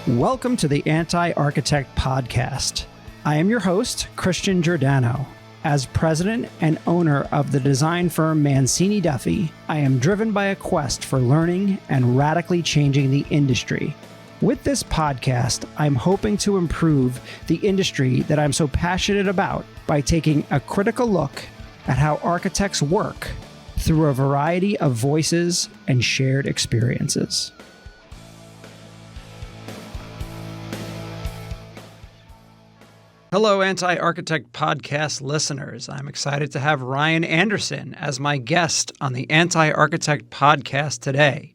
Welcome to the Anti-Architect Podcast. I am your host, Christian Giordano. As president and owner of the design firm Mancini Duffy, I am driven by a quest for learning and radically changing the industry. With this podcast, I'm hoping to improve the industry that I'm so passionate about by taking a critical look at how architects work through a variety of voices and shared experiences. Hello, Anti-Architect Podcast listeners. I'm excited to have Ryan Anderson as my guest on the Anti-Architect Podcast today.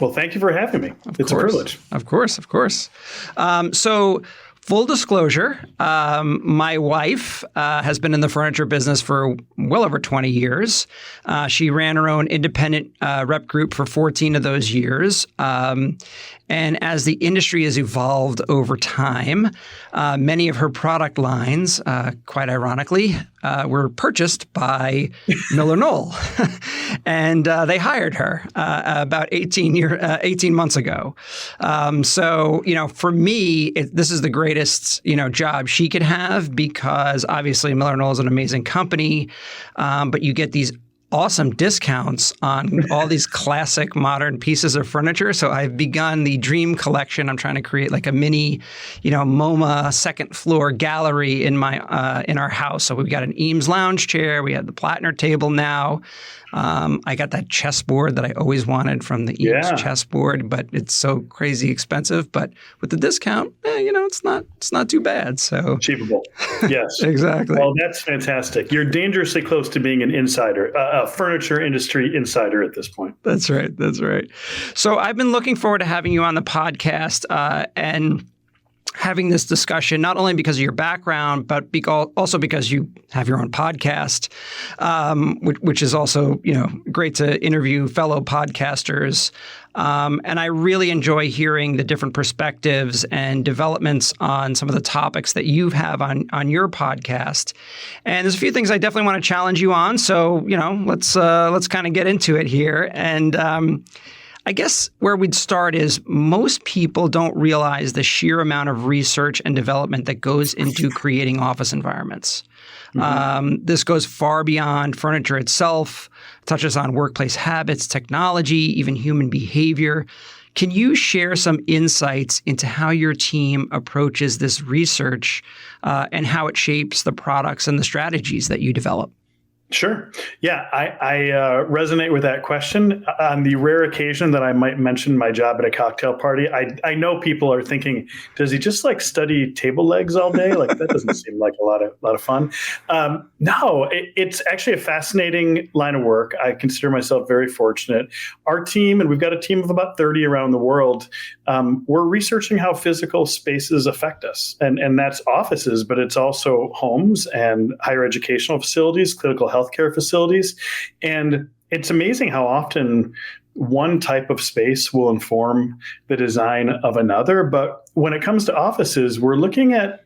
Well, thank you for having me. It's a privilege. Of course. So, full disclosure, my wife has been in the furniture business for well over 20 years. She ran her own independent rep group for 14 of those years. And as the industry has evolved over time, many of her product lines, quite ironically, were purchased by MillerKnoll. And they hired her about 18 months ago. So, for me, this is the greatest, job she could have because obviously MillerKnoll is an amazing company, but you get these awesome discounts on all these classic modern pieces of furniture. So I've begun the dream collection. I'm trying to create like a mini, MoMA second floor gallery in our house. So we've got an Eames lounge chair. We have the Plattner table now. I got that chessboard that I always wanted from the Eames chessboard, but it's so crazy expensive. But with the discount, it's not too bad. So achievable. Yes, exactly. Well, that's fantastic. You're dangerously close to being an insider, a furniture industry insider at this point. That's right. So I've been looking forward to having you on the podcast and having this discussion, not only because of your background, but also because you have your own podcast, which is also, great to interview fellow podcasters. And I really enjoy hearing the different perspectives and developments on some of the topics that you have on your podcast. And there's a few things I definitely want to challenge you on. So, let's kind of get into it here. And I guess where we'd start is most people don't realize the sheer amount of research and development that goes into creating office environments. Mm-hmm. This goes far beyond furniture itself, touches on workplace habits, technology, even human behavior. Can you share some insights into how your team approaches this research and how it shapes the products and the strategies that you develop? Sure. Yeah, I resonate with that question. On the rare occasion that I might mention my job at a cocktail party, I know people are thinking, does he just study table legs all day? That doesn't seem like a lot of fun. No, it's actually a fascinating line of work. I consider myself very fortunate. Our team, and we've got a team of about 30 around the world, we're researching how physical spaces affect us. And that's offices, but it's also homes and higher educational facilities, clinical healthcare facilities. And it's amazing how often one type of space will inform the design of another. But when it comes to offices, we're looking at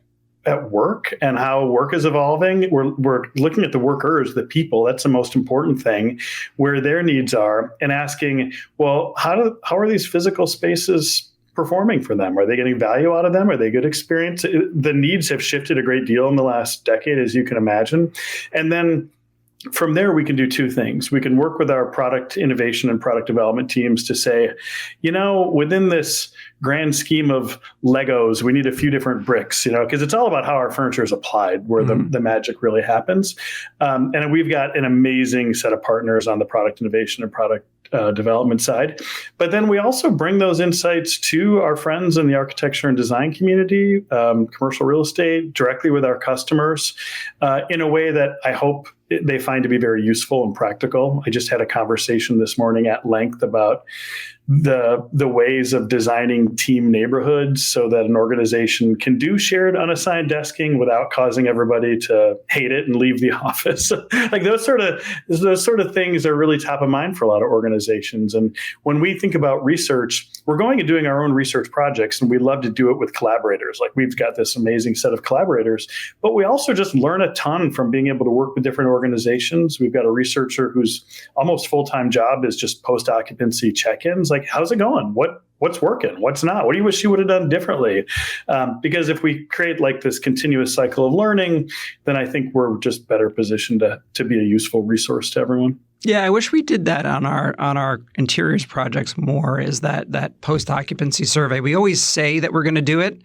work and how work is evolving. We're looking at the workers, the people. That's the most important thing, where their needs are, and asking, well, how are these physical spaces performing for them? Are they getting value out of them? Are they good experience? The needs have shifted a great deal in the last decade, as you can imagine. And then from there, we can do two things. We can work with our product innovation and product development teams to say, within this grand scheme of Legos, we need a few different bricks, because it's all about how our furniture is applied, where the magic really happens. And we've got an amazing set of partners on the product innovation and product development side. But then we also bring those insights to our friends in the architecture and design community, commercial real estate, directly with our customers, in a way that I hope they find to be very useful and practical. I just had a conversation this morning at length about the ways of designing team neighborhoods so that an organization can do shared unassigned desking without causing everybody to hate it and leave the office. Those sort of things are really top of mind for a lot of organizations. And when we think about research, we're going and doing our own research projects, and we love to do it with collaborators. We've got this amazing set of collaborators, but we also just learn a ton from being able to work with different organizations. We've got a researcher whose almost full-time job is just post-occupancy check-ins. like, how's it going? What's working? What's not? What do you wish you would have done differently? Because if we create like this continuous cycle of learning, then I think we're just better positioned to be a useful resource to everyone. Yeah, I wish we did that on our interiors projects more, is that post-occupancy survey. We always say that we're going to do it,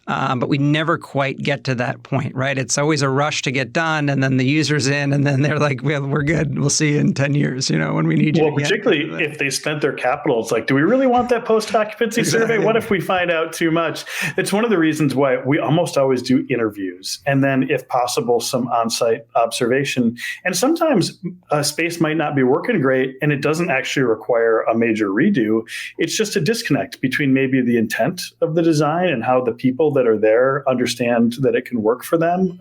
but we never quite get to that point, right? It's always a rush to get done, and then the user's in, and then they're like, we're good. We'll see you in 10 years, when we need you. Well, particularly if they spent their capital, it's like, do we really want that post-occupancy survey? What if we find out too much? It's one of the reasons why we almost always do interviews, and then if possible, some on-site observation. And sometimes a space might not be working great, and it doesn't actually require a major redo. It's just a disconnect between maybe the intent of the design and how the people that are there understand that it can work for them.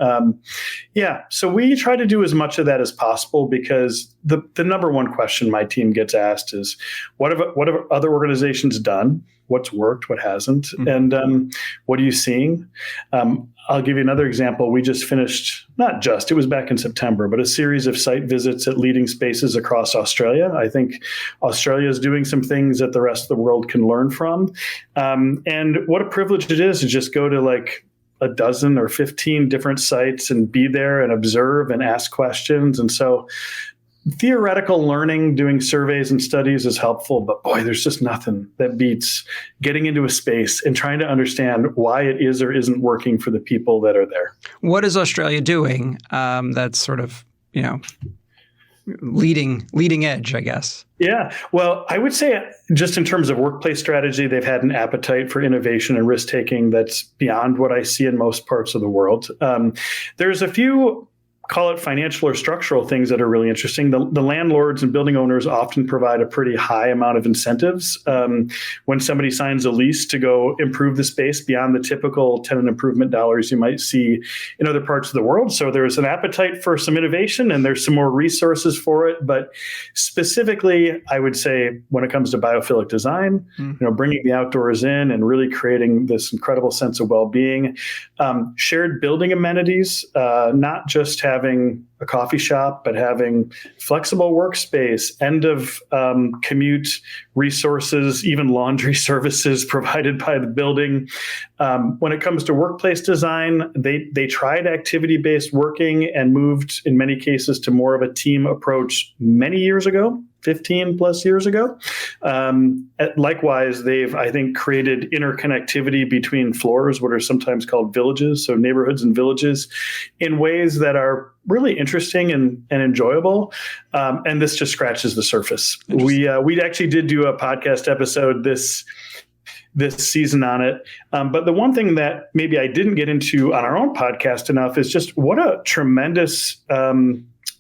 So we try to do as much of that as possible, because the number one question my team gets asked is, what have other organizations done? What's worked? What hasn't? Mm-hmm. And what are you seeing? I'll give you another example. We just finished, it was back in September, but a series of site visits at leading spaces across Australia. I think Australia is doing some things that the rest of the world can learn from. And what a privilege it is to just go to like a dozen or 15 different sites and be there and observe and ask questions. And so theoretical learning, doing surveys and studies is helpful, but boy, there's just nothing that beats getting into a space and trying to understand why it is or isn't working for the people that are there. What is Australia doing that's sort of, leading edge, I guess? Yeah, well, I would say just in terms of workplace strategy, they've had an appetite for innovation and risk taking that's beyond what I see in most parts of the world. There's a few, call it financial or structural things that are really interesting. The landlords and building owners often provide a pretty high amount of incentives when somebody signs a lease to go improve the space beyond the typical tenant improvement dollars you might see in other parts of the world. So there's an appetite for some innovation, and there's some more resources for it. But specifically, I would say when it comes to biophilic design, bringing the outdoors in and really creating this incredible sense of well-being, shared building amenities, not just having a coffee shop, but having flexible workspace, end of commute resources, even laundry services provided by the building. When it comes to workplace design, they tried activity-based working and moved in many cases to more of a team approach many years ago. 15 plus years ago. Likewise, they've, I think, created interconnectivity between floors, what are sometimes called villages, so neighborhoods and villages, in ways that are really interesting and enjoyable. And this just scratches the surface. We actually did do a podcast episode this season on it. But the one thing that maybe I didn't get into on our own podcast enough is just what a tremendous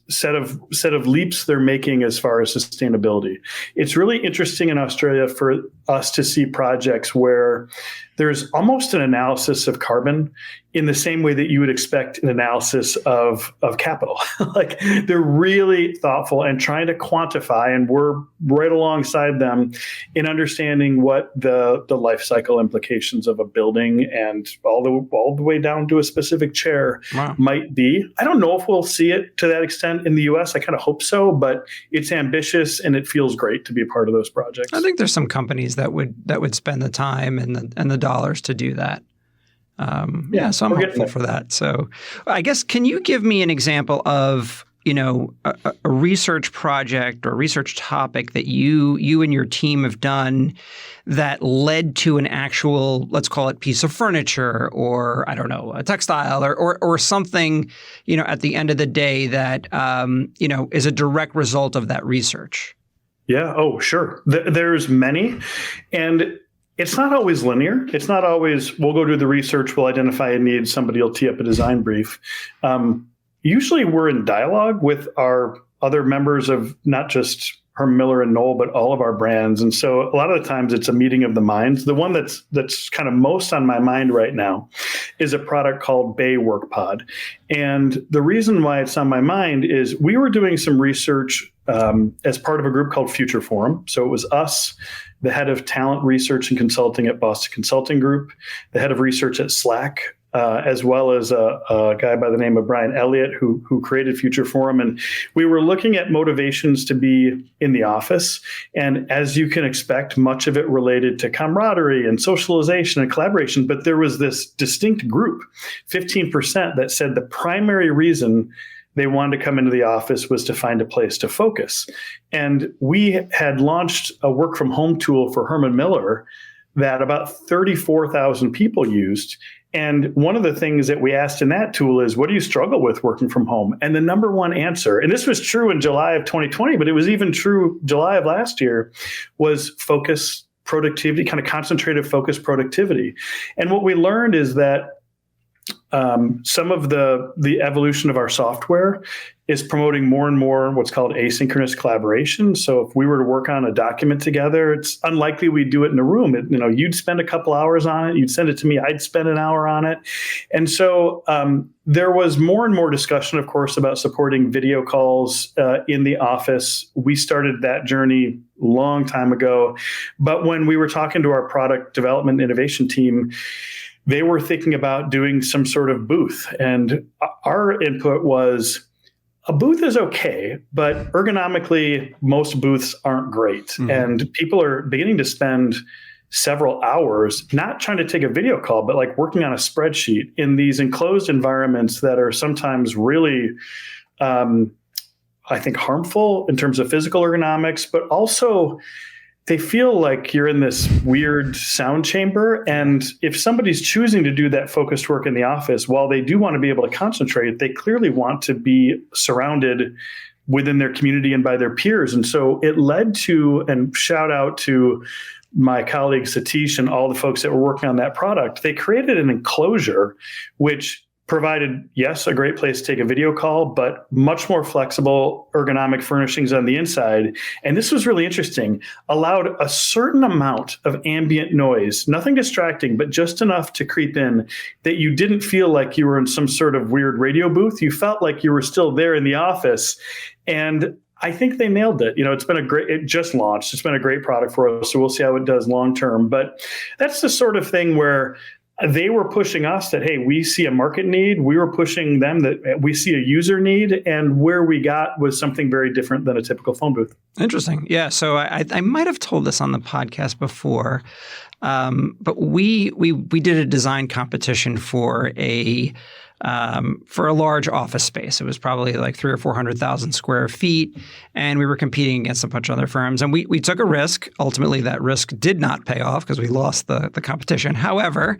set of leaps they're making as far as sustainability. It's really interesting in Australia for us to see projects where there's almost an analysis of carbon in the same way that you would expect an analysis of capital. Like, they're really thoughtful and trying to quantify, and we're right alongside them in understanding what the life cycle implications of a building and all the way down to a specific chair might be. I don't know if we'll see it to that extent in the US. I kind of hope so, but it's ambitious and it feels great to be a part of those projects. I think there's some companies that would spend the time and the dollars to do that. So I'm hopeful for that. So I guess, can you give me an example of, a research project or research topic that you and your team have done that led to an actual, let's call it, piece of furniture, or I don't know, a textile or something, at the end of the day that, is a direct result of that research? Yeah. Oh, sure. There's many. And it's not always linear. It's not always, we'll go do the research, we'll identify a need, somebody will tee up a design brief. Usually we're in dialogue with our other members of not just MillerKnoll, but all of our brands. And so a lot of the times it's a meeting of the minds. The one that's kind of most on my mind right now is a product called Bay Work Pod. And the reason why it's on my mind is we were doing some research as part of a group called Future Forum. So it was us, the head of talent research and consulting at Boston Consulting Group, the head of research at Slack, as well as a guy by the name of Brian Elliott, who created Future Forum. And we were looking at motivations to be in the office. And as you can expect, much of it related to camaraderie and socialization and collaboration. But there was this distinct group, 15%, that said the primary reason they wanted to come into the office was to find a place to focus. And we had launched a work from home tool for Herman Miller that about 34,000 people used. And one of the things that we asked in that tool is, what do you struggle with working from home? And the number one answer, and this was true in July of 2020, but it was even true July of last year, was focus, productivity, kind of concentrated focus productivity. And what we learned is that some of the evolution of our software is promoting more and more what's called asynchronous collaboration. So if we were to work on a document together, it's unlikely we'd do it in a room. You'd spend a couple hours on it. You'd send it to me. I'd spend an hour on it. And so there was more and more discussion, of course, about supporting video calls in the office. We started that journey a long time ago. But when we were talking to our product development innovation team, they were thinking about doing some sort of booth. And our input was, a booth is okay, but ergonomically, most booths aren't great. Mm-hmm. And people are beginning to spend several hours not trying to take a video call, but like working on a spreadsheet in these enclosed environments that are sometimes really, I think, harmful in terms of physical ergonomics, but also they feel like you're in this weird sound chamber. And if somebody's choosing to do that focused work in the office, while they do want to be able to concentrate, they clearly want to be surrounded within their community and by their peers. And so it led to, and shout out to my colleague Satish and all the folks that were working on that product, they created an enclosure which provided, yes, a great place to take a video call, but much more flexible ergonomic furnishings on the inside. And this was really interesting, allowed a certain amount of ambient noise, nothing distracting, but just enough to creep in that you didn't feel like you were in some sort of weird radio booth. You felt like you were still there in the office. And I think they nailed it. It just launched. It's been a great product for us. So we'll see how it does long term. But that's the sort of thing where they were pushing us that, hey, we see a market need. We were pushing them that we see a user need. And where we got was something very different than a typical phone booth. Interesting. Yeah. So I might have told this on the podcast before, but we did a design competition for a large office space. It was probably like 300,000 or 400,000 square feet, and we were competing against a bunch of other firms. And we took a risk. Ultimately, that risk did not pay off because we lost the competition. However,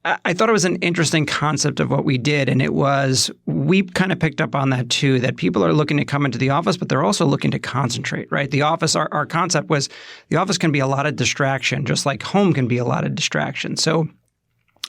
I thought it was an interesting concept of what we did, and it was, we kind of picked up on that too, that people are looking to come into the office, but they're also looking to concentrate, right? The office, our concept was, the office can be a lot of distraction, just like home can be a lot of distraction. So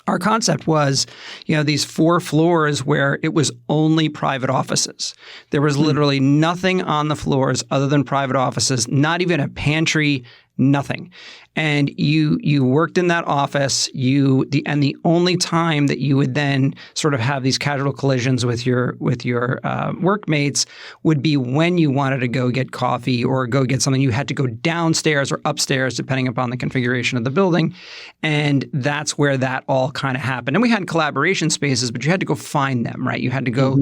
our concept was, these 4 floors where it was only private offices. There was literally nothing on the floors other than private offices, not even a pantry, nothing. And you worked in that office. And the only time that you would then sort of have these casual collisions with your workmates would be when you wanted to go get coffee or go get something. You had to go downstairs or upstairs, depending upon the configuration of the building. And that's where that all kind of happened. And we had collaboration spaces, but you had to go find them, right? You had to go,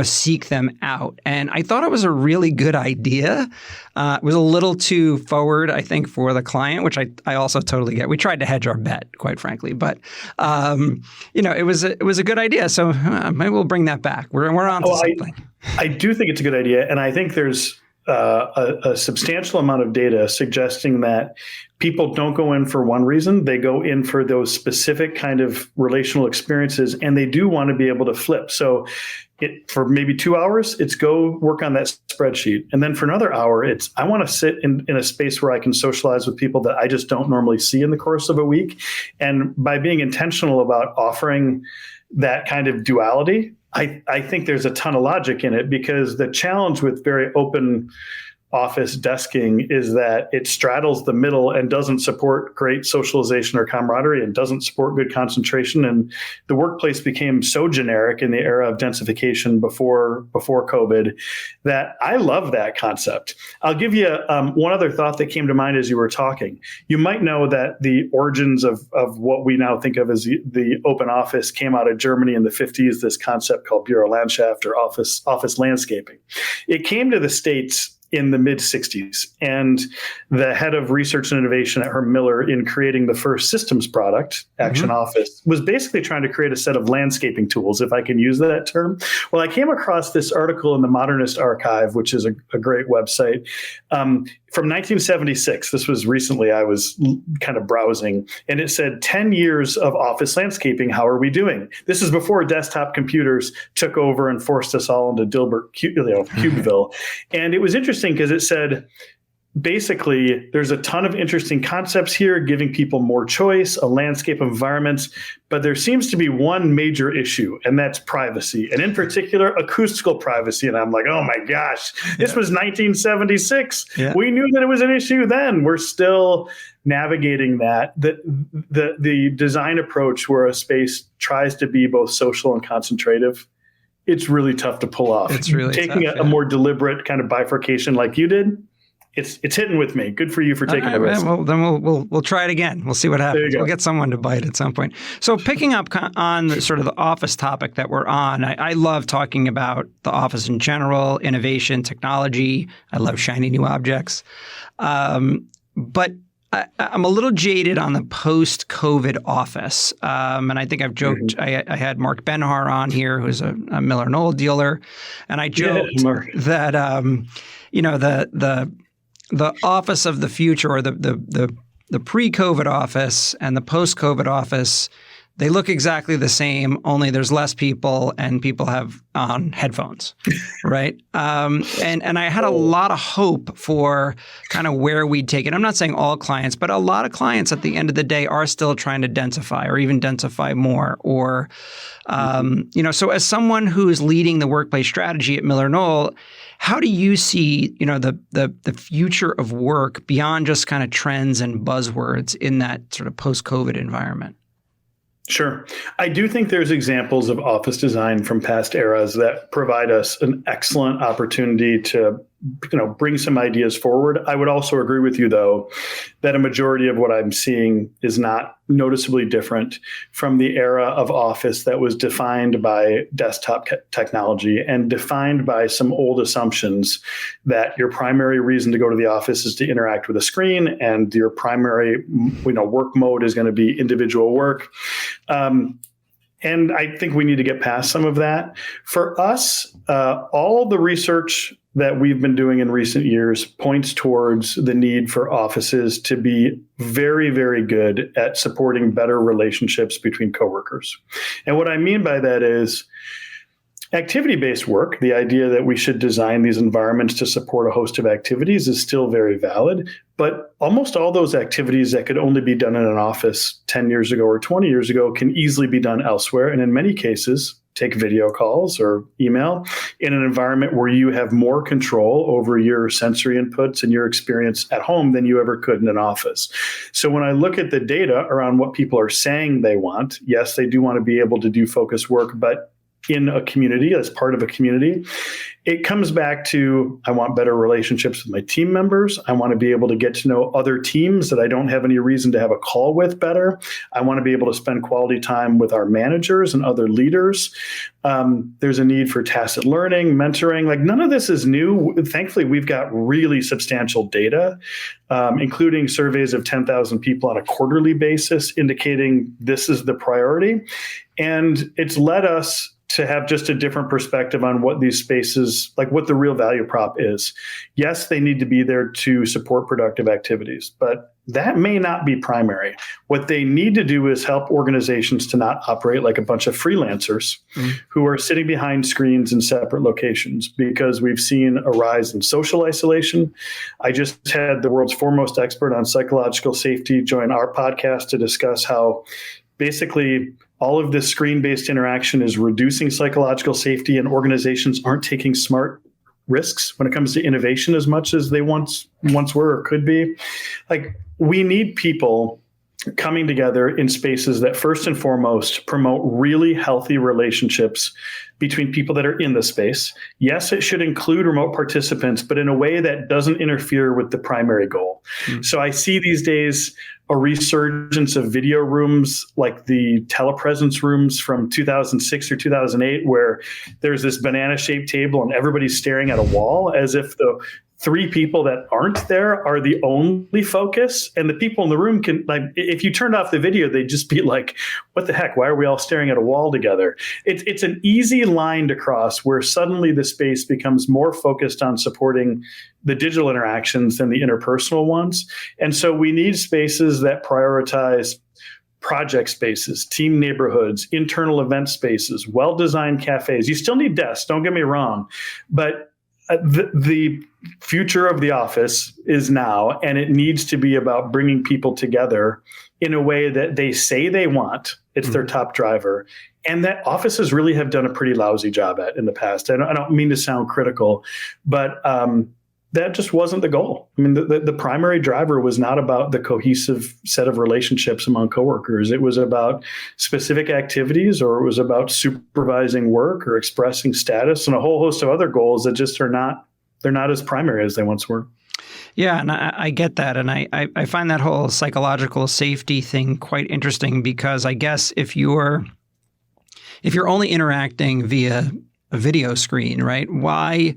seek them out. And I thought it was a really good idea. It was a little too forward, I think, for the client, which I also totally get. We tried to hedge our bet, quite frankly, but it was a good idea. So maybe we'll bring that back. We're on to something. I do think it's a good idea, and I think there's a substantial amount of data suggesting that people don't go in for one reason. They go in for those specific kind of relational experiences, and they do want to be able to flip. So for maybe 2 hours, it's go work on that spreadsheet. And then for another hour, it's I want to sit in a space where I can socialize with people that I just don't normally see in the course of a week. And by being intentional about offering that kind of duality, I think there's a ton of logic in it, because the challenge with very open office desking is that it straddles the middle and doesn't support great socialization or camaraderie and doesn't support good concentration. And the workplace became so generic in the era of densification before COVID that I love that concept. I'll give you one other thought that came to mind as you were talking. You might know that the origins of what we now think of as the open office came out of Germany in the 50s, this concept called Bürolandschaft or office landscaping. It came to the States in the mid 60s. And the head of research and innovation at Herm Miller in creating the first systems product, Action Office, was basically trying to create a set of landscaping tools, if I can use that term. Well, I came across this article in the Modernist Archive, which is a great website, from 1976. This was recently, I was kind of browsing, and it said 10 years of office landscaping. How are we doing? This is before desktop computers took over and forced us all into Dilbert Cubeville. And it was interesting because it said, basically, there's a ton of interesting concepts here, giving people more choice, a landscape of environments, but there seems to be one major issue, and that's privacy, and in particular, acoustical privacy. And I'm like, oh my gosh, this was 1976. Yeah. We knew that it was an issue then. We're still navigating that. The design approach where a space tries to be both social and concentrative, it's really tough to pull off. It's really taking tough, a more deliberate kind of bifurcation like you did. It's hitting with me. Good for you for taking the risk. Well, then we'll try it again. We'll see what happens. We'll get someone to bite at some point. So picking up on the, sort of the office topic that we're on, I love talking about the office in general, innovation, technology. I love shiny new objects. But I'm a little jaded on the post-COVID office. And I think I've joked, I had Mark Benhar on here, who's a MillerKnoll dealer. And I joked that, the office of the future, or the pre-COVID office and the post-COVID office, they look exactly the same, only there's less people and people have on headphones, right? And I had a lot of hope for kind of where we'd take it. I'm not saying all clients, but a lot of clients at the end of the day are still trying to densify or even densify more. Or, so as someone who's leading the workplace strategy at MillerKnoll, how do you see, the future of work beyond just kind of trends and buzzwords in that sort of post-COVID environment? Sure. I do think there's examples of office design from past eras that provide us an excellent opportunity to bring some ideas forward. I would also agree with you, though, that a majority of what I'm seeing is not noticeably different from the era of office that was defined by desktop technology and defined by some old assumptions that your primary reason to go to the office is to interact with a screen, and your primary work mode is going to be individual work. And I think we need to get past some of that. For us, all the research that we've been doing in recent years points towards the need for offices to be very, very good at supporting better relationships between coworkers. And what I mean by that is activity-based work, the idea that we should design these environments to support a host of activities, is still very valid. But almost all those activities that could only be done in an office 10 years ago or 20 years ago can easily be done elsewhere. And in many cases, take video calls or email in an environment where you have more control over your sensory inputs and your experience at home than you ever could in an office. So when I look at the data around what people are saying they want, yes, they do want to be able to do focused work, but in a community, as part of a community, it comes back to, I want better relationships with my team members. I want to be able to get to know other teams that I don't have any reason to have a call with better. I want to be able to spend quality time with our managers and other leaders. There's a need for tacit learning, mentoring. Like, none of this is new. Thankfully, we've got really substantial data, including surveys of 10,000 people on a quarterly basis, indicating this is the priority. And it's led us to have just a different perspective on what these spaces, like what the real value prop is. Yes, they need to be there to support productive activities, but that may not be primary. What they need to do is help organizations to not operate like a bunch of freelancers who are sitting behind screens in separate locations, because we've seen a rise in social isolation. I just had the world's foremost expert on psychological safety join our podcast to discuss how basically all of this screen-based interaction is reducing psychological safety, and organizations aren't taking smart risks when it comes to innovation as much as they once were or could be. Like, we need people coming together in spaces that first and foremost promote really healthy relationships between people that are in the space. Yes, it should include remote participants, but in a way that doesn't interfere with the primary goal. So I see these days a resurgence of video rooms like the telepresence rooms from 2006 or 2008, where there's this banana-shaped table and everybody's staring at a wall as if the three people that aren't there are the only focus. And the people in the room can, like, if you turned off the video, they'd just be like, what the heck? Why are we all staring at a wall together? It's an easy line to cross where suddenly the space becomes more focused on supporting the digital interactions than the interpersonal ones. And so we need spaces that prioritize project spaces, team neighborhoods, internal event spaces, well-designed cafes. You still need desks, don't get me wrong, but the future of the office is now, and it needs to be about bringing people together in a way that they say they want. It's their top driver, and that offices really have done a pretty lousy job at in the past. I don't mean to sound critical, but that just wasn't the goal. I mean, the primary driver was not about the cohesive set of relationships among coworkers. It was about specific activities, or it was about supervising work or expressing status, and a whole host of other goals that just they're not as primary as they once were. Yeah, and I get that. And I find that whole psychological safety thing quite interesting, because I guess if you're only interacting via a video screen, right, why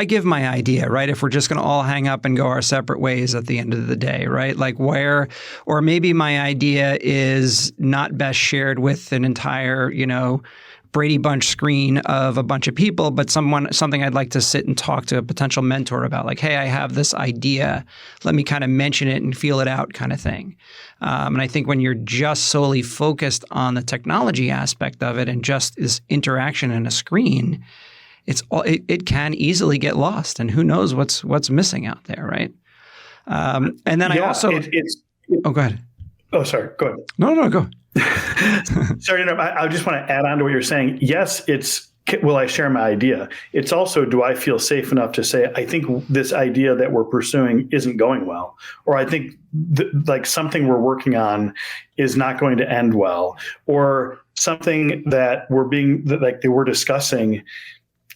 give my idea, right? If we're just going to all hang up and go our separate ways at the end of the day, right? Like, or maybe my idea is not best shared with an entire, Brady Bunch screen of a bunch of people, but something I'd like to sit and talk to a potential mentor about, like, hey, I have this idea. Let me kind of mention it and feel it out, kind of thing. And I think when you're just solely focused on the technology aspect of it and just this interaction in a screen, it can easily get lost, and who knows what's missing out there, right? And then I also go ahead. Oh, sorry. Go ahead. No, go. Sorry, I just want to add on to what you're saying. Yes, will I share my idea? It's also, do I feel safe enough to say, I think this idea that we're pursuing isn't going well, or I think like something we're working on is not going to end well, or something that we're discussing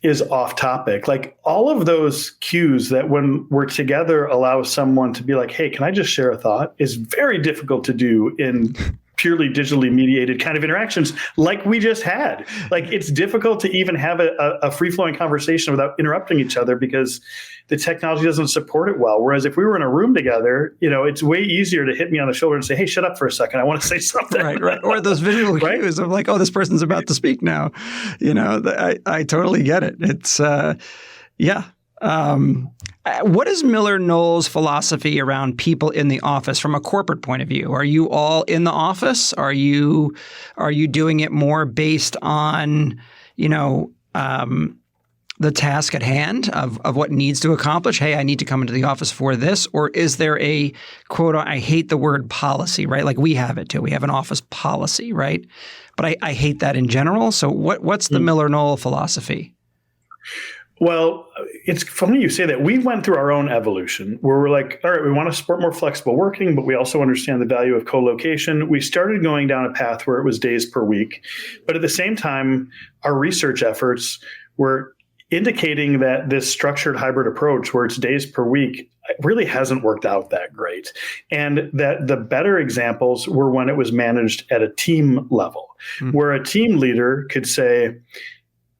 is off topic. Like, all of those cues that when we're together allow someone to be like, hey, can I just share a thought, is very difficult to do in purely digitally mediated kind of interactions like we just had. Like, it's difficult to even have a free-flowing conversation without interrupting each other because the technology doesn't support it well. Whereas if we were in a room together, it's way easier to hit me on the shoulder and say, hey, shut up for a second, I want to say something. Right. Or those visual cues of like, oh, this person's about to speak now. I totally get it. It's, yeah. What is MillerKnoll's philosophy around people in the office from a corporate point of view? Are you all in the office? Are you doing it more based on, the task at hand of what needs to accomplish? Hey, I need to come into the office for this. Or is there a quote, I hate the word policy, right? Like, we have it too. We have an office policy, right? But I hate that in general. So what's the MillerKnoll philosophy? Well, it's funny you say that. We went through our own evolution where we're like, all right, we want to support more flexible working, but we also understand the value of co-location. We started going down a path where it was days per week. But at the same time, our research efforts were indicating that this structured hybrid approach where it's days per week really hasn't worked out that great. And that the better examples were when it was managed at a team level, where a team leader could say,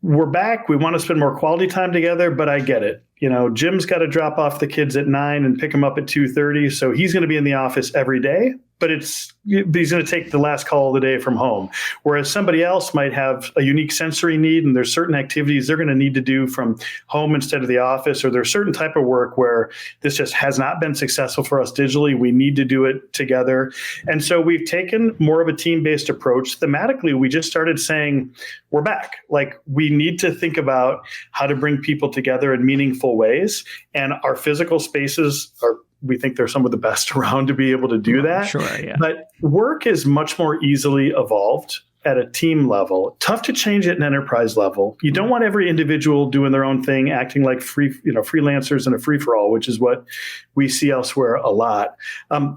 we're back. We want to spend more quality time together, but I get it. Jim's got to drop off the kids at 9 and pick them up at 2:30. So he's going to be in the office every day, but he's going to take the last call of the day from home. Whereas somebody else might have a unique sensory need, and there's certain activities they're going to need to do from home instead of the office, or there's certain type of work where this just has not been successful for us digitally. We need to do it together. And so we've taken more of a team-based approach. Thematically, we just started saying, we're back. Like, we need to think about how to bring people together in meaningful ways. And our physical spaces we think they're some of the best around to be able to do that. Sure, yeah. But work is much more easily evolved at a team level, tough to change at an enterprise level. You don't want every individual doing their own thing, acting like freelancers in a free-for-all, which is what we see elsewhere a lot.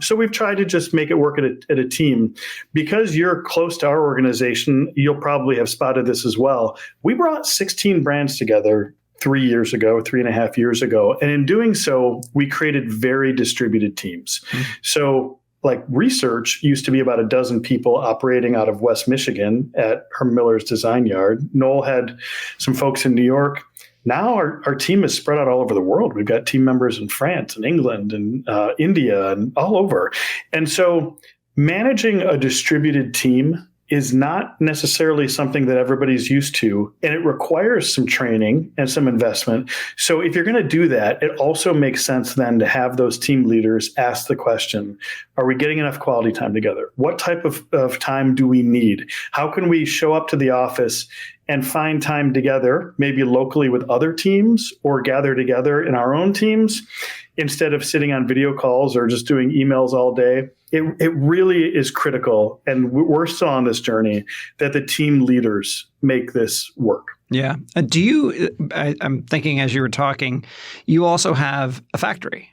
So we've tried to just make it work at a team. Because you're close to our organization, you'll probably have spotted this as well. We brought 16 brands together 3.5 years ago. And in doing so, we created very distributed teams. So like research used to be about a dozen people operating out of West Michigan at Herman Miller's design yard. Knoll had some folks in New York. Now our team is spread out all over the world. We've got team members in France and England and India and all over. And so managing a distributed team is not necessarily something that everybody's used to, and it requires some training and some investment. So if you're going to do that, it also makes sense then to have those team leaders ask the question, are we getting enough quality time together? What type of time do we need? How can we show up to the office and find time together, maybe locally with other teams or gather together in our own teams instead of sitting on video calls or just doing emails all day? It really is critical, and we're still on this journey, that the team leaders make this work. Yeah. I'm thinking as you were talking, you also have a factory.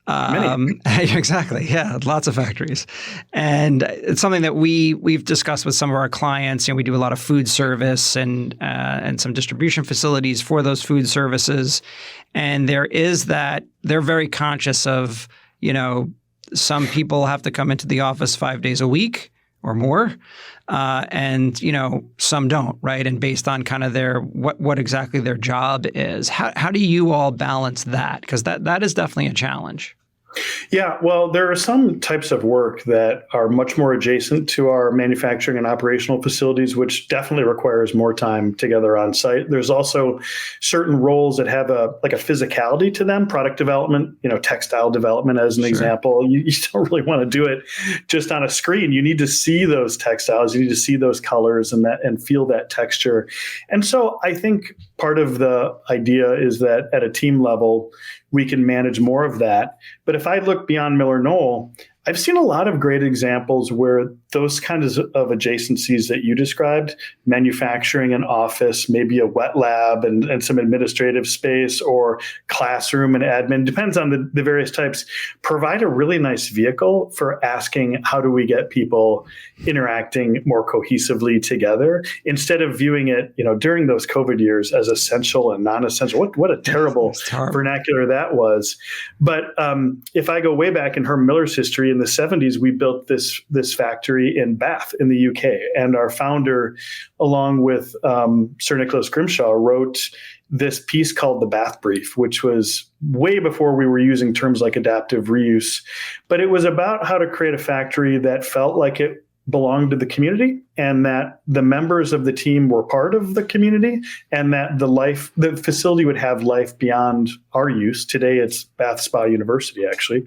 Many. Exactly. Yeah. Lots of factories. And it's something that we've discussed with some of our clients. We do a lot of food service and some distribution facilities for those food services. And there is that they're very conscious of, some people have to come into the office 5 days a week or more. And some don't, right? And based on kind of their what exactly their job is. How do you all balance that? Because that is definitely a challenge. Yeah, well, there are some types of work that are much more adjacent to our manufacturing and operational facilities, which definitely requires more time together on site. There's also certain roles that have a physicality to them, product development, textile development as an example. You don't really want to do it just on a screen. You need to see those textiles, you need to see those colors and feel that texture. And so I think part of the idea is that at a team level, we can manage more of that. But if I look beyond MillerKnoll, I've seen a lot of great examples where those kinds of adjacencies that you described, manufacturing and office, maybe a wet lab and some administrative space or classroom and admin, depends on the various types, provide a really nice vehicle for asking how do we get people interacting more cohesively together instead of viewing it, during those COVID years as essential and non-essential. What a terrible vernacular that was. But if I go way back in Herman Miller's history, in the 70s, we built this factory in Bath in the UK. And our founder, along with Sir Nicholas Grimshaw, wrote this piece called the Bath Brief, which was way before we were using terms like adaptive reuse. The it was about how to create a factory that felt like it belonged to the community and that the members of the team were part of the community and that the facility would have life beyond our use. Today, it's Bath Spa University, actually.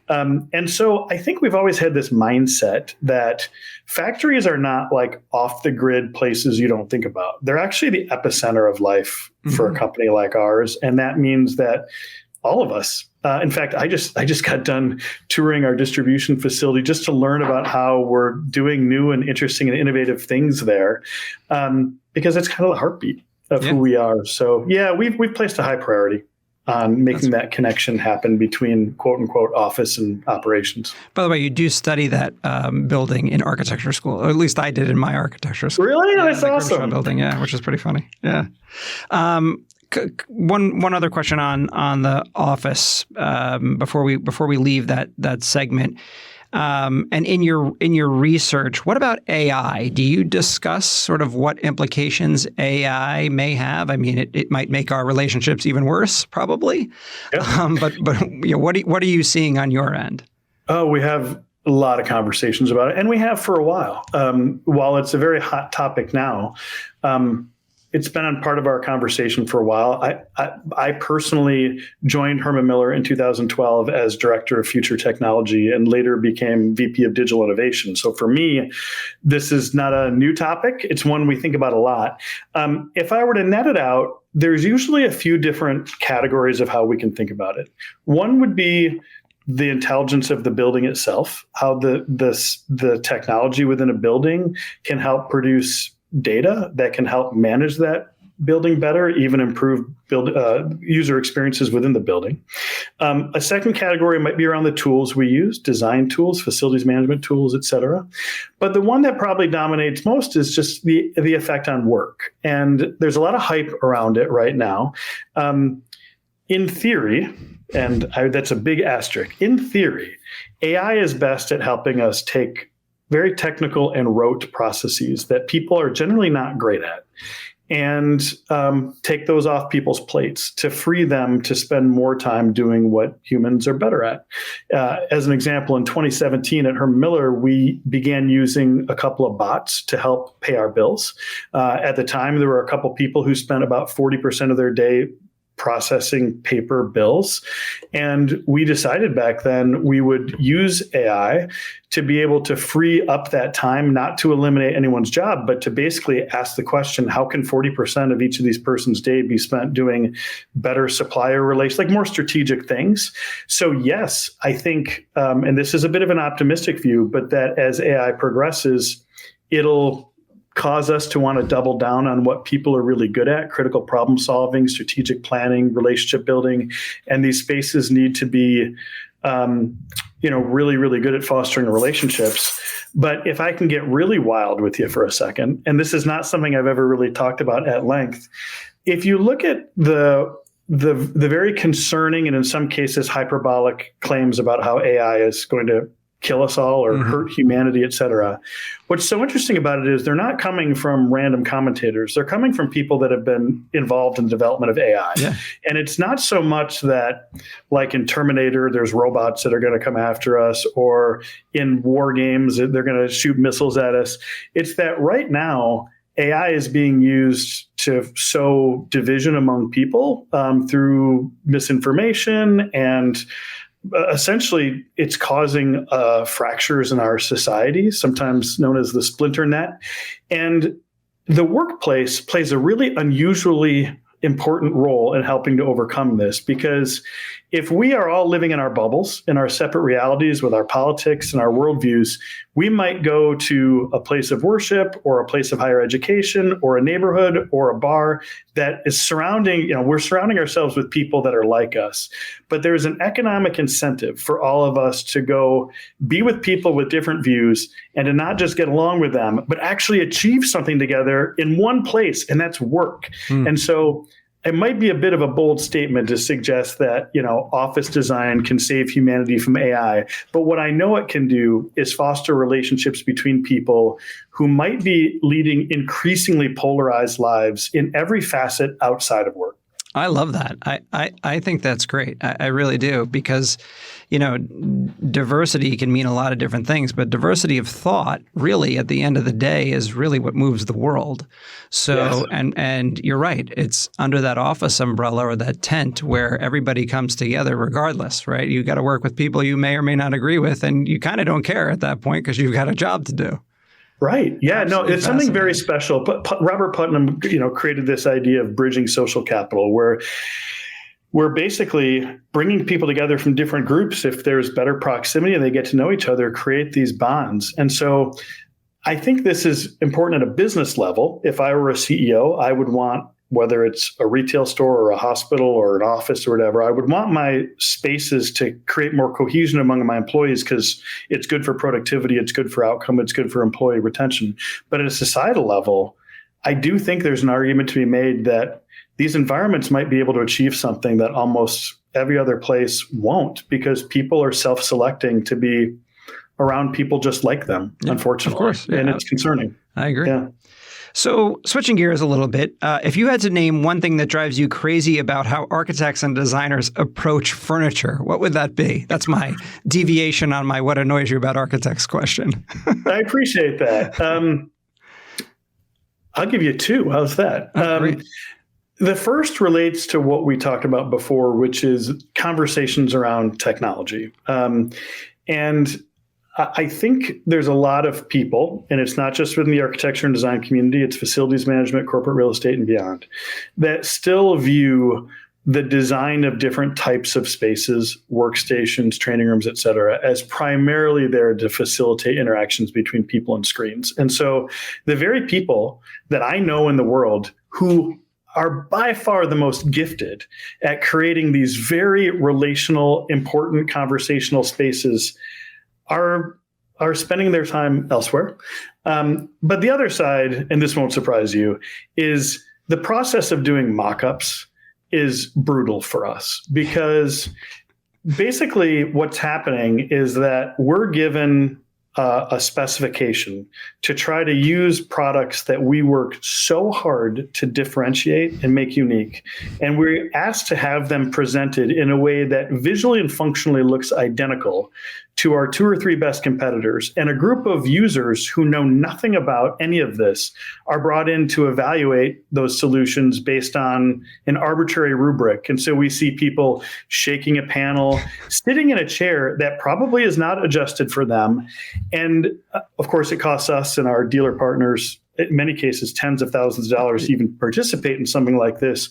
And so I think we've always had this mindset that factories are not like off the grid places you don't think about. They're actually the epicenter of life for a company like ours. And that means that all of us, in fact, I just got done touring our distribution facility just to learn about how we're doing new and interesting and innovative things there, because it's kind of the heartbeat of who we are. So yeah, we've placed a high priority on making that connection happen between quote unquote office and operations. By the way, you do study that building in architecture school, or at least I did in my architecture school. Really? Yeah, that's awesome. Building, which is pretty funny. Yeah. One other question on the office before we leave that segment. And in your research, what about AI? Do you discuss sort of what implications AI may have? I mean, it might make our relationships even worse, probably. Yeah. But what are you seeing on your end? Oh, we have a lot of conversations about it, and we have for a while. While it's a very hot topic now, it's been on part of our conversation for a while. I personally joined Herman Miller in 2012 as Director of Future Technology and later became VP of Digital Innovation. So for me, this is not a new topic. It's one we think about a lot. If I were to net it out, there's usually a few different categories of how we can think about it. One would be the intelligence of the building itself, how the technology within a building can help produce data that can help manage that building better, even improve user experiences within the building. A second category might be around the tools we use, design tools, facilities management tools, et cetera. But the one that probably dominates most is just the effect on work. And there's a lot of hype around it right now. In theory, and that's a big asterisk, in theory, AI is best at helping us take very technical and rote processes that people are generally not great at, and take those off people's plates to free them to spend more time doing what humans are better at. As an example, in 2017 at Herman Miller, we began using a couple of bots to help pay our bills. At the time, there were a couple people who spent about 40% of their day processing paper bills. And we decided back then we would use AI to be able to free up that time, not to eliminate anyone's job, but to basically ask the question, how can 40% of each of these person's day be spent doing better supplier relations, like more strategic things? So yes, I think, and this is a bit of an optimistic view, but that as AI progresses, it'll cause us to want to double down on what people are really good at: critical problem solving, strategic planning, relationship building. And these spaces need to be, really, really good at fostering relationships. But if I can get really wild with you for a second, and this is not something I've ever really talked about at length, if you look at the very concerning and in some cases hyperbolic claims about how AI is going to kill us all or hurt humanity, et cetera. What's so interesting about it is they're not coming from random commentators. They're coming from people that have been involved in the development of AI. Yeah. And it's not so much that, like in Terminator, there's robots that are going to come after us, or in war games, they're going to shoot missiles at us. It's that right now, AI is being used to sow division among people through misinformation, and essentially, it's causing fractures in our society, sometimes known as the splinter net. And the workplace plays a really unusually important role in helping to overcome this, because if we are all living in our bubbles, in our separate realities with our politics and our worldviews, we might go to a place of worship or a place of higher education or a neighborhood or a bar that is we're surrounding ourselves with people that are like us. But there's an economic incentive for all of us to go be with people with different views and to not just get along with them, but actually achieve something together in one place, and that's work. And so it might be a bit of a bold statement to suggest that, office design can save humanity from AI. But what I know it can do is foster relationships between people who might be leading increasingly polarized lives in every facet outside of work. I love that. I think that's great. I really do, because, diversity can mean a lot of different things, but diversity of thought really at the end of the day is really what moves the world. So, yes. And you're right. It's under that office umbrella or that tent where everybody comes together regardless, right? You got to work with people you may or may not agree with, and you kind of don't care at that point because you've got a job to do. Right. Yeah. Absolutely. No, it's something very special. But Robert Putnam, created this idea of bridging social capital, where we're basically bringing people together from different groups. If there's better proximity and they get to know each other, create these bonds. And so I think this is important at a business level. If I were a CEO, I would want, whether it's a retail store or a hospital or an office or whatever, I would want my spaces to create more cohesion among my employees, because it's good for productivity, it's good for outcome, it's good for employee retention. But at a societal level, I do think there's an argument to be made that these environments might be able to achieve something that almost every other place won't, because people are self-selecting to be around people just like them, unfortunately. Of course. Yeah. And it's concerning. I agree. Yeah. So switching gears a little bit, if you had to name one thing that drives you crazy about how architects and designers approach furniture, what would that be? That's my deviation on my what annoys you about architects question. I appreciate that. I'll give you two. How's that? The first relates to what we talked about before, which is conversations around technology. And I think there's a lot of people, and it's not just within the architecture and design community, it's facilities management, corporate real estate, and beyond, that still view the design of different types of spaces, workstations, training rooms, et cetera, as primarily there to facilitate interactions between people and screens. And so the very people that I know in the world who are by far the most gifted at creating these very relational, important conversational spaces are spending their time elsewhere. But the other side, and this won't surprise you, is the process of doing mock-ups is brutal for us, because basically what's happening is that we're given a specification to try to use products that we work so hard to differentiate and make unique. And we're asked to have them presented in a way that visually and functionally looks identical to our 2 or 3 best competitors. And a group of users who know nothing about any of this are brought in to evaluate those solutions based on an arbitrary rubric. And so we see people shaking a panel, sitting in a chair that probably is not adjusted for them. And of course, it costs us and our dealer partners, in many cases, tens of thousands of dollars to even participate in something like this,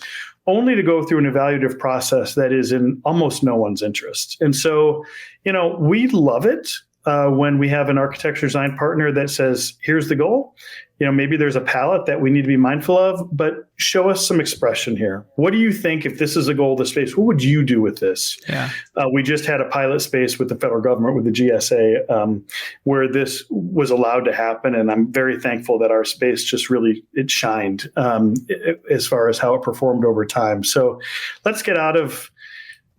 only to go through an evaluative process that is in almost no one's interest. And so, we love it when we have an architecture design partner that says, here's the goal. Maybe there's a palette that we need to be mindful of, but show us some expression here. What do you think if this is a goal of the space? What would you do with this? Yeah. We just had a pilot space with the federal government, with the GSA, where this was allowed to happen. And I'm very thankful that our space just really, it shined as far as how it performed over time. So let's get out of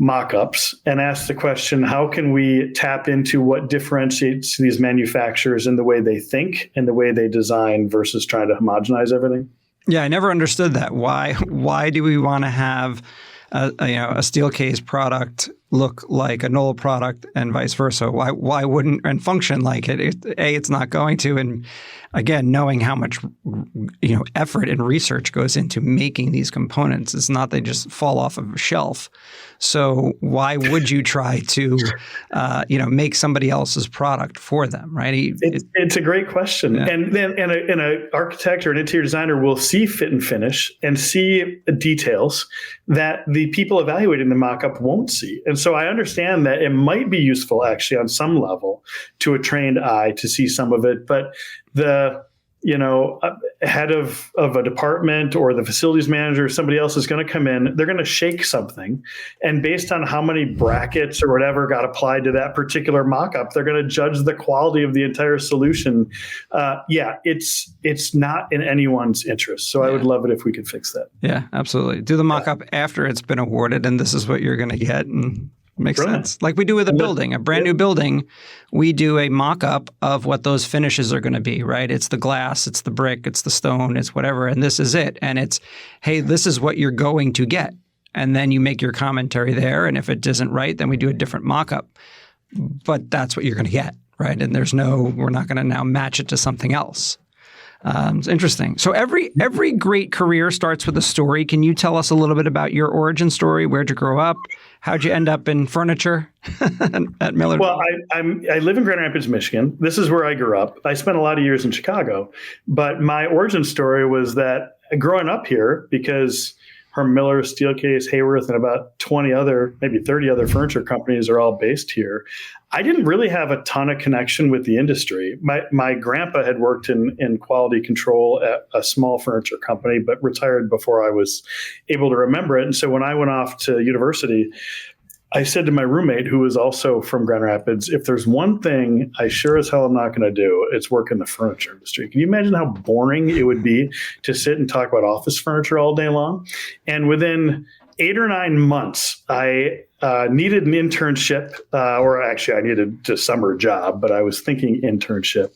mock-ups and ask the question, how can we tap into what differentiates these manufacturers in the way they think and the way they design versus trying to homogenize everything? Yeah, I never understood that. Why do we want to have a steel case product look like a Knoll product and vice versa? Why wouldn't, and function like it? It's not going to. And again, knowing how much effort and research goes into making these components, it's not they just fall off of a shelf. So why would you try to make somebody else's product for them, right? It's a great question. Yeah. And then an architect or an interior designer will see fit and finish and see details that the people evaluating the mock-up won't see. And so I understand that it might be useful actually on some level to a trained eye to see some of it, but the head of a department or the facilities manager, somebody else is going to come in, they're going to shake something. And based on how many brackets or whatever got applied to that particular mock-up, they're going to judge the quality of the entire solution. It's not in anyone's interest. So I would love it if we could fix that. Yeah, absolutely. Do the mock-up after it's been awarded, and this is what you're going to get. And makes sense. Like we do with a building, a brand new building, we do a mock-up of what those finishes are going to be, right? It's the glass, it's the brick, it's the stone, it's whatever, and this is it. And it's, hey, this is what you're going to get. And then you make your commentary there, and if it isn't right, then we do a different mock-up. But that's what you're going to get, right? And we're not going to now match it to something else. It's interesting. So every great career starts with a story. Can you tell us a little bit about your origin story? Where'd you grow up? How'd you end up in furniture at MillerKnoll? Well, I live in Grand Rapids, Michigan. This is where I grew up. I spent a lot of years in Chicago, but my origin story was that growing up here, because Herm Miller, Steelcase, Hayworth, and about 20 other, maybe 30 other furniture companies are all based here. I didn't really have a ton of connection with the industry. My grandpa had worked in quality control at a small furniture company, but retired before I was able to remember it. And so when I went off to university, I said to my roommate, who was also from Grand Rapids, if there's one thing I sure as hell am not going to do, it's work in the furniture industry. Can you imagine how boring it would be to sit and talk about office furniture all day long? And within 8 or 9 months, I needed an internship, or actually I needed a summer job, but I was thinking internship.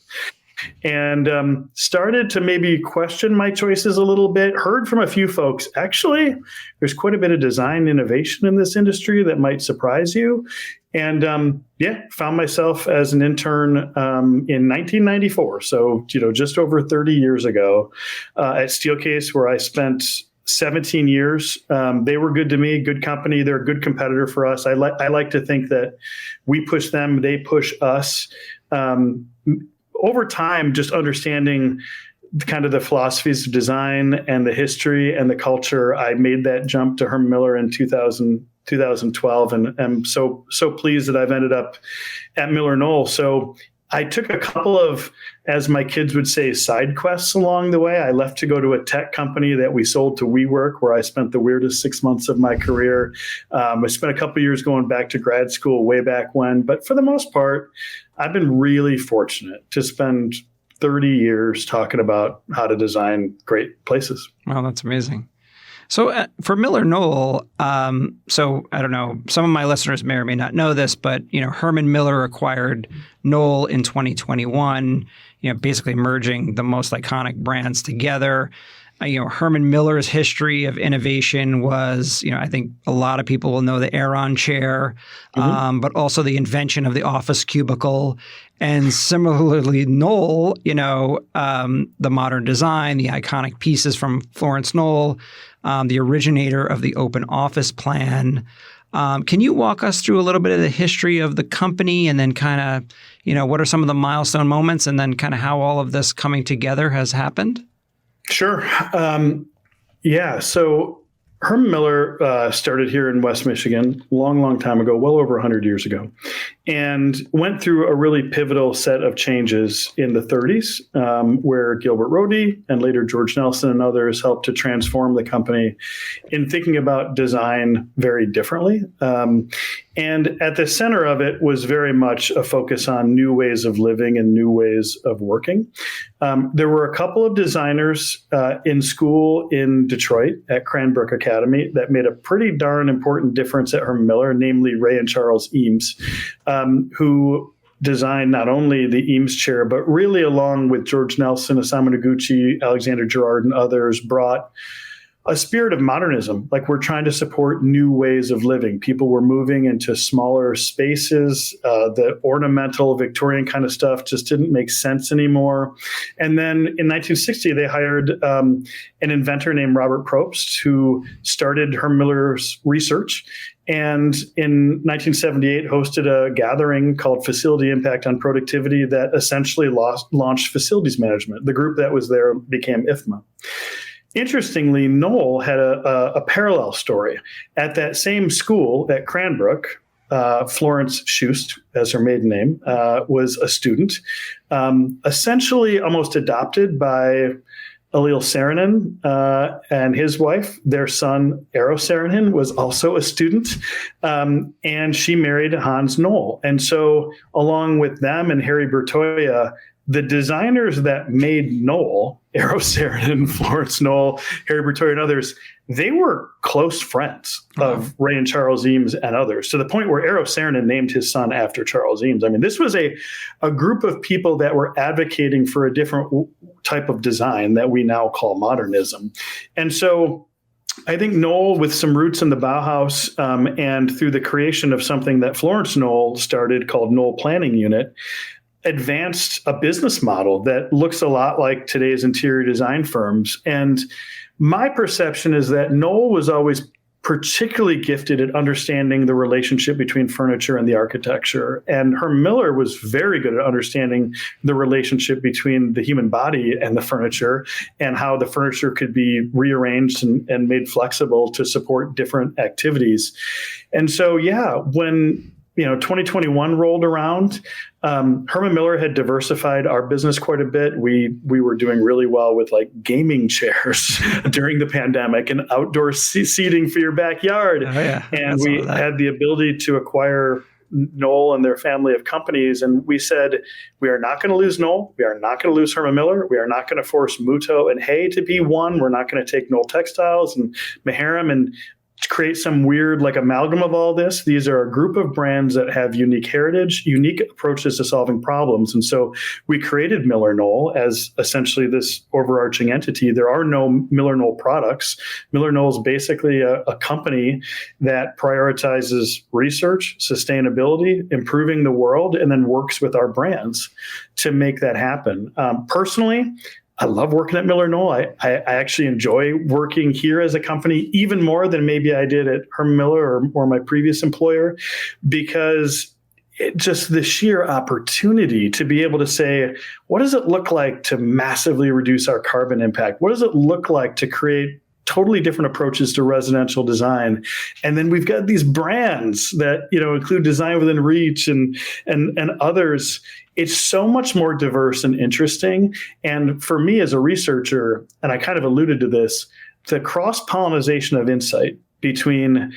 And started to maybe question my choices a little bit, heard from a few folks, actually, there's quite a bit of design innovation in this industry that might surprise you. And found myself as an intern in 1994. So, just over 30 years ago at Steelcase, where I spent 17 years. They were good to me, good company. They're a good competitor for us. I like to think that we push them, they push us. Over time, just understanding kind of the philosophies of design and the history and the culture, I made that jump to Herman Miller in 2012, and I'm so pleased that I've ended up at MillerKnoll. So I took a couple of, as my kids would say, side quests along the way. I left to go to a tech company that we sold to WeWork, where I spent the weirdest 6 months of my career. I spent a couple of years going back to grad school way back when. But for the most part, I've been really fortunate to spend 30 years talking about how to design great places. Wow, that's amazing. So for MillerKnoll, so I don't know, some of my listeners may or may not know this, but Herman Miller acquired Knoll in 2021, basically merging the most iconic brands together. Herman Miller's history of innovation was, I think a lot of people will know the Aeron chair, but also the invention of the office cubicle. And similarly, Knoll, the modern design, the iconic pieces from Florence Knoll, the originator of the open office plan. Can you walk us through a little bit of the history of the company and then kind of, what are some of the milestone moments and then kind of how all of this coming together has happened? Sure. So Herman Miller started here in West Michigan long time ago, well over 100 years ago, and went through a really pivotal set of changes in the 30s, where Gilbert Rohde and later George Nelson and others helped to transform the company in thinking about design very differently. And at the center of it was very much a focus on new ways of living and new ways of working. There were a couple of designers in school in Detroit at Cranbrook Academy that made a pretty darn important difference at Herman Miller, namely Ray and Charles Eames, who designed not only the Eames chair, but really along with George Nelson, Isamu Noguchi, Alexander Girard, and others, brought a spirit of modernism. Like, we're trying to support new ways of living. People were moving into smaller spaces. The ornamental Victorian kind of stuff just didn't make sense anymore. And then in 1960, they hired an inventor named Robert Probst, who started Herman Miller's research. And in 1978, hosted a gathering called Facility Impact on Productivity that essentially launched facilities management. The group that was there became IFMA. Interestingly, Knoll had a parallel story. At that same school at Cranbrook, Florence Schust, as her maiden name, was a student, essentially almost adopted by Alil Saarinen and his wife. Their son, Eero Saarinen, was also a student, and she married Hans Knoll. And so along with them and Harry Bertoia, the designers that made Knoll, Eero Saarinen, Florence Knoll, Harry Bertoia, and others, they were close friends of Ray and Charles Eames and others, to the point where Eero Saarinen named his son after Charles Eames. I mean, this was a group of people that were advocating for a different type of design that we now call modernism. And so I think Knoll, with some roots in the Bauhaus and through the creation of something that Florence Knoll started called Knoll Planning Unit, advanced a business model that looks a lot like today's interior design firms. And my perception is that Knoll was always particularly gifted at understanding the relationship between furniture and the architecture. And Herman Miller was very good at understanding the relationship between the human body and the furniture, and how the furniture could be rearranged and made flexible to support different activities. And so, when 2021 rolled around, Herman Miller had diversified our business quite a bit. We were doing really well with like gaming chairs during the pandemic and outdoor seating for your backyard. Oh, yeah. And we had the ability to acquire Knoll and their family of companies. And we said, we are not going to lose Knoll. We are not going to lose Herman Miller. We are not going to force Muto and Hay to be one. We're not going to take Knoll Textiles and Maharam and create some weird like amalgam of all this. These are a group of brands that have unique heritage, unique approaches to solving problems. And so we created MillerKnoll as essentially this overarching entity. There are no MillerKnoll products. MillerKnoll is basically a company that prioritizes research, sustainability, improving the world, and then works with our brands to make that happen. Personally, I love working at MillerKnoll. I actually enjoy working here as a company even more than maybe I did at Herman Miller or my previous employer, because just the sheer opportunity to be able to say, what does it look like to massively reduce our carbon impact? What does it look like to create totally different approaches to residential design? And then we've got these brands that, include Design Within Reach and others. It's so much more diverse and interesting. And for me as a researcher, and I kind of alluded to this, the cross-pollination of insight between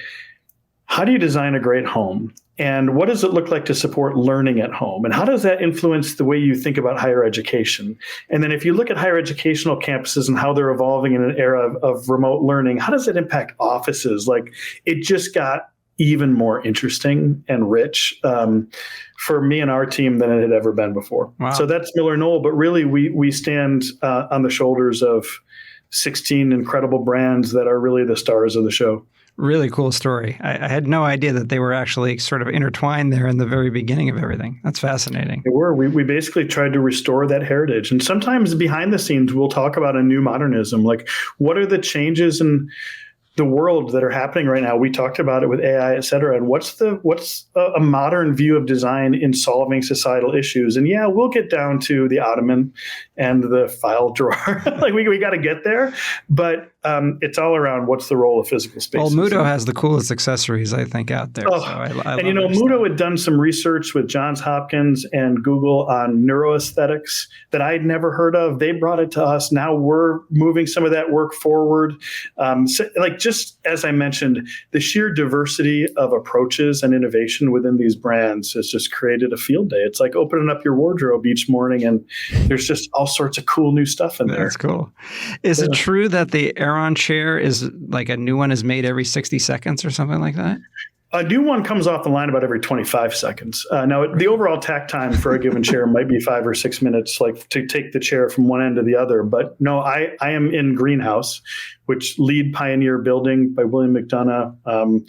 how do you design a great home and what does it look like to support learning at home? And how does that influence the way you think about higher education? And then if you look at higher educational campuses and how they're evolving in an era of remote learning, how does it impact offices? Like, it just got even more interesting and rich for me and our team than it had ever been before. Wow. So that's MillerKnoll, but really we stand on the shoulders of 16 incredible brands that are really the stars of the show. Really cool story. I had no idea that they were actually sort of intertwined there in the very beginning of everything. That's fascinating. They were. We basically tried to restore that heritage. And sometimes behind the scenes, we'll talk about a new modernism. Like, what are the changes in the world that are happening right now? We talked about it with AI, et cetera. And what's a modern view of design in solving societal issues? And yeah, we'll get down to the ottoman and the file drawer. Like, we got to get there. But it's all around what's the role of physical spaces. Well, Mudo has the coolest accessories, I think, out there. Oh, so I and Mudo had done some research with Johns Hopkins and Google on neuroaesthetics that I'd never heard of. They brought it to us. Now we're moving some of that work forward. Just as I mentioned, the sheer diversity of approaches and innovation within these brands has just created a field day. It's like opening up your wardrobe each morning, and there's just all sorts of cool new stuff in there. That's cool. Is it true that the Aeron chair is like a new one is made every 60 seconds or something like that? A new one comes off the line about every 25 seconds. Now, the overall takt time for a given chair might be 5 or 6 minutes, like to take the chair from one end to the other. But no, I am in Greenhouse, which lead pioneer building by William McDonough,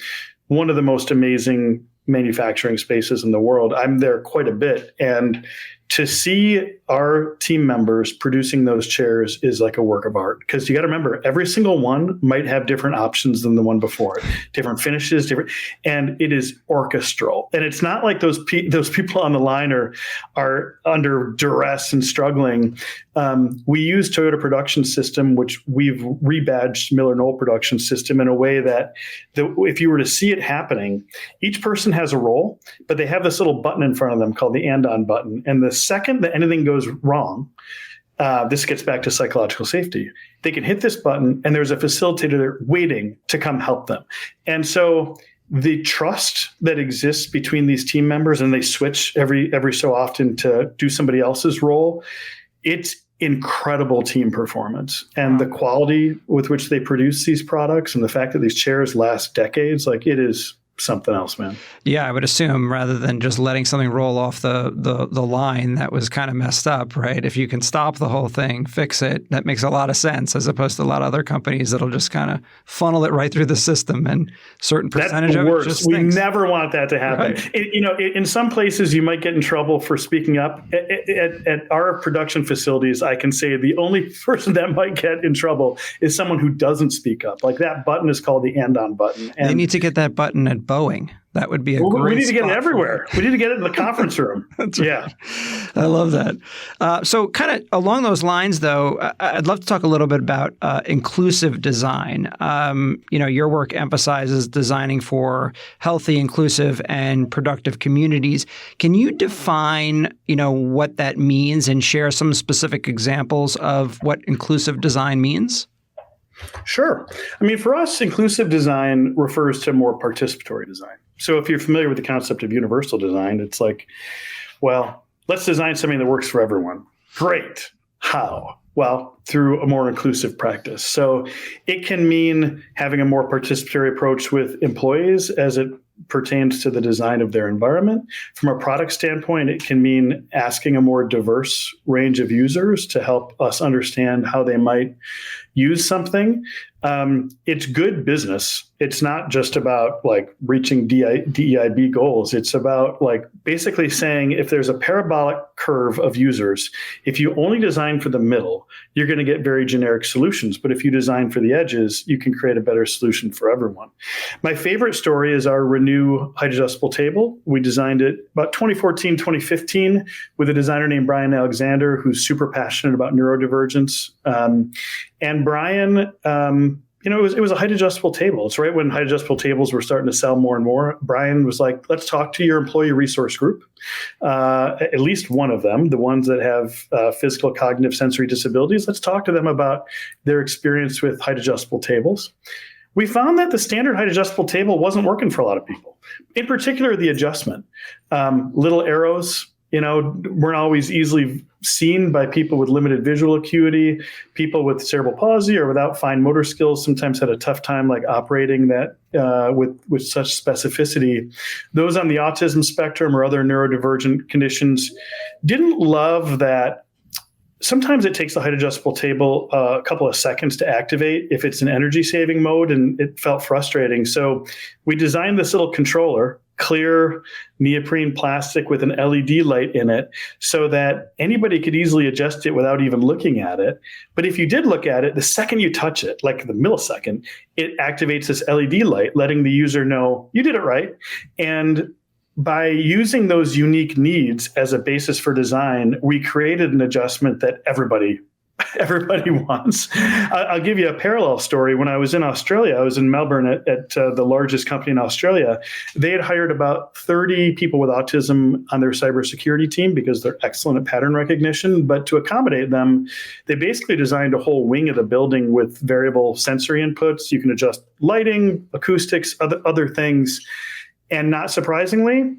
one of the most amazing manufacturing spaces in the world. I'm there quite a bit. And to see our team members producing those chairs is like a work of art, because you got to remember, every single one might have different options than the one before it, different finishes, and it is orchestral. And it's not like those people on the line are under duress and struggling. We use Toyota Production System, which we've rebadged MillerKnoll Production System in a way that if you were to see it happening, each person has a role, but they have this little button in front of them called the and-on button. And the second that anything goes wrong, this gets back to psychological safety. They can hit this button, and there's a facilitator there waiting to come help them. And so the trust that exists between these team members, and they switch every so often to do somebody else's role, it's incredible team performance. And the quality with which they produce these products, and the fact that these chairs last decades, like, it is something else, man. Yeah, I would assume rather than just letting something roll off the line that was kind of messed up, right? If you can stop the whole thing, fix it, that makes a lot of sense, as opposed to a lot of other companies that'll just kind of funnel it right through the system, and certain percentage of it just stinks. We never want that to happen. Right. In some places you might get in trouble for speaking up. At our production facilities, I can say the only person that might get in trouble is someone who doesn't speak up. Like, that button is called the and-on button. And they need to get that button at Boeing. That would be a great We need to get it spot everywhere. We need to get it in the conference room. That's right. Yeah. I love that. So kind of along those lines, though, I'd love to talk a little bit about inclusive design. Your work emphasizes designing for healthy, inclusive, and productive communities. Can you define, what that means and share some specific examples of what inclusive design means? Sure. I mean, for us, inclusive design refers to more participatory design. So if you're familiar with the concept of universal design, it's like, well, let's design something that works for everyone. Great. How? Well, through a more inclusive practice. So it can mean having a more participatory approach with employees as it pertains to the design of their environment. From a product standpoint, it can mean asking a more diverse range of users to help us understand how they might use something, it's good business. It's not just about like reaching DEIB goals. It's about like basically saying if there's a parabolic curve of users, if you only design for the middle, you're going to get very generic solutions. But if you design for the edges, you can create a better solution for everyone. My favorite story is our Renew height adjustable table. We designed it about 2014, 2015 with a designer named Brian Alexander, who's super passionate about neurodivergence. And Brian, it was a height adjustable table. It's right when height adjustable tables were starting to sell more and more. Brian was like, let's talk to your employee resource group, at least one of them, the ones that have physical, cognitive, sensory disabilities. Let's talk to them about their experience with height adjustable tables. We found that the standard height adjustable table wasn't working for a lot of people, in particular, the adjustment. Little arrows, weren't always easily seen by people with limited visual acuity. People with cerebral palsy or without fine motor skills sometimes had a tough time like operating that with such specificity. Those on the autism spectrum or other neurodivergent conditions didn't love that. Sometimes it takes the height adjustable table a couple of seconds to activate if it's an energy saving mode, and it felt frustrating. So we designed this little controller, clear neoprene plastic with an LED light in it, so that anybody could easily adjust it without even looking at it. But if you did look at it, the second you touch it, like the millisecond, it activates this LED light, letting the user know you did it right. And by using those unique needs as a basis for design, we created an adjustment that everybody wants. I'll give you a parallel story. When I was in Australia, I was in Melbourne at the largest company in Australia. They had hired about 30 people with autism on their cybersecurity team because they're excellent at pattern recognition. But to accommodate them, they basically designed a whole wing of the building with variable sensory inputs. You can adjust lighting, acoustics, other things. And not surprisingly,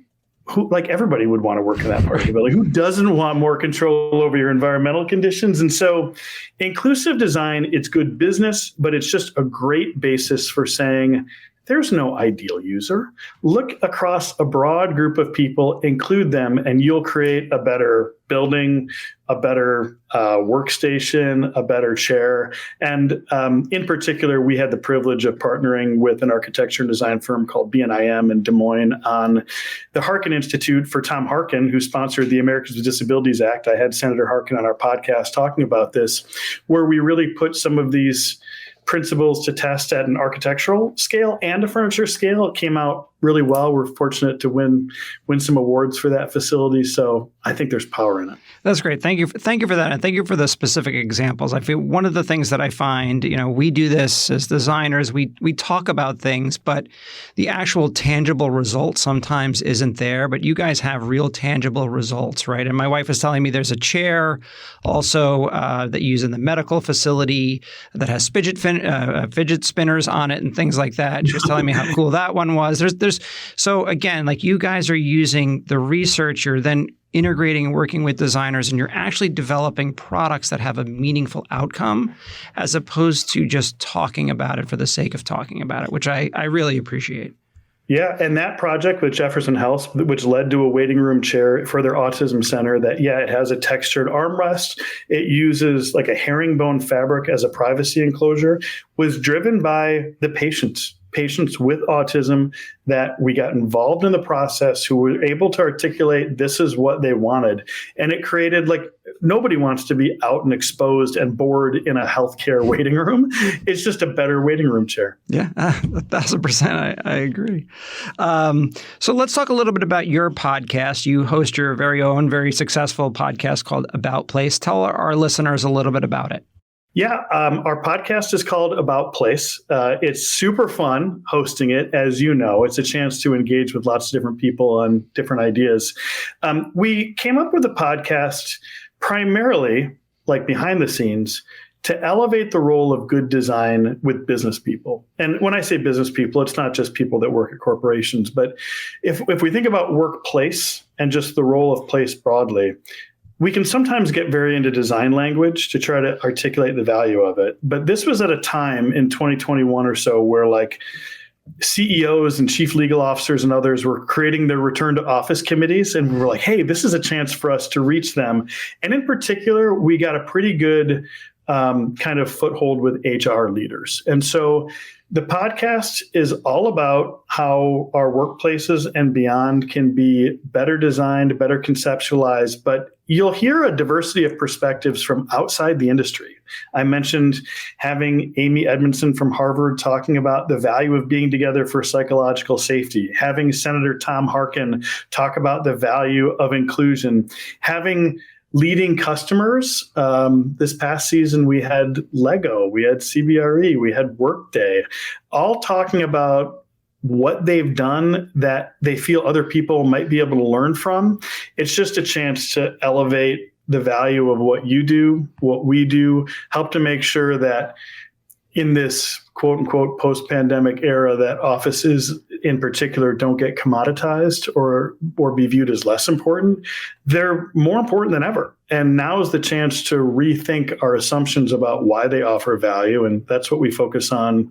everybody would want to work in that part of the building. Who doesn't want more control over your environmental conditions? And so inclusive design, it's good business, but it's just a great basis for saying there's no ideal user. Look across a broad group of people, include them, and you'll create a better building, a better workstation, a better chair. And in particular, we had the privilege of partnering with an architecture and design firm called BNIM in Des Moines on the Harkin Institute for Tom Harkin, who sponsored the Americans with Disabilities Act. I had Senator Harkin on our podcast talking about this, where we really put some of these principles to test at an architectural scale and a furniture scale. It came out really well. We're fortunate to win some awards for that facility. So I think there's power in it. That's great. Thank you for that. And thank you for the specific examples. I feel one of the things that I find, we do this as designers, we talk about things, but the actual tangible result sometimes isn't there. But you guys have real tangible results, right? And my wife is telling me there's a chair also that you use in the medical facility that has fidget spinners on it and things like that. She was telling me how cool that one was. So again, like you guys are using the research, you're then integrating and working with designers, and you're actually developing products that have a meaningful outcome as opposed to just talking about it for the sake of talking about it, which I really appreciate. Yeah, and that project with Jefferson Health, which led to a waiting room chair for their autism center, it has a textured armrest. It uses like a herringbone fabric as a privacy enclosure, was driven by the patients with autism that we got involved in the process, who were able to articulate this is what they wanted. And it created nobody wants to be out and exposed and bored in a healthcare waiting room. It's just a better waiting room chair. Yeah, 1,000%. I agree. So let's talk a little bit about your podcast. You host your very own, very successful podcast called About Place. Tell our listeners a little bit about it. Yeah, our podcast is called About Place. It's super fun hosting it. As you know, it's a chance to engage with lots of different people on different ideas. We came up with a podcast primarily, behind the scenes, to elevate the role of good design with business people. And when I say business people, it's not just people that work at corporations. But if we think about workplace and just the role of place broadly, we can sometimes get very into design language to try to articulate the value of it. But this was at a time in 2021 or so where CEOs and chief legal officers and others were creating their return to office committees. And we were like, hey, this is a chance for us to reach them. And in particular, we got a pretty good kind of foothold with HR leaders. And so the podcast is all about how our workplaces and beyond can be better designed, better conceptualized, but you'll hear a diversity of perspectives from outside the industry. I mentioned having Amy Edmondson from Harvard talking about the value of being together for psychological safety, having Senator Tom Harkin talk about the value of inclusion, having leading customers. This past season, we had Lego, we had CBRE, we had Workday, all talking about what they've done that they feel other people might be able to learn from. It's just a chance to elevate the value of what you do, what we do, help to make sure that in this quote unquote post-pandemic era that offices in particular don't get commoditized or be viewed as less important. They're more important than ever. And now is the chance to rethink our assumptions about why they offer value. And that's what we focus on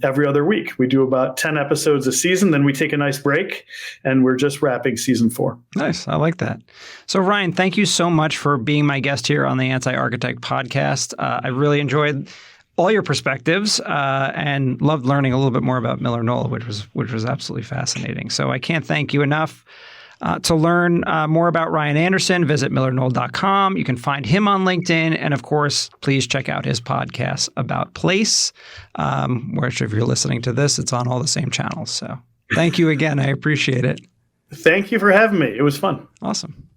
every other week. We do about 10 episodes a season, then we take a nice break, and we're just wrapping season 4. Nice. I like that. So Ryan, thank you so much for being my guest here on the Anti-Architect podcast. I really enjoyed all your perspectives and loved learning a little bit more about MillerKnoll, which was absolutely fascinating. So I can't thank you enough. To learn more about Ryan Anderson, visit MillerKnoll.com. You can find him on LinkedIn. And of course, please check out his podcast, About Place, which if you're listening to this, it's on all the same channels. So thank you again. I appreciate it. Thank you for having me. It was fun. Awesome.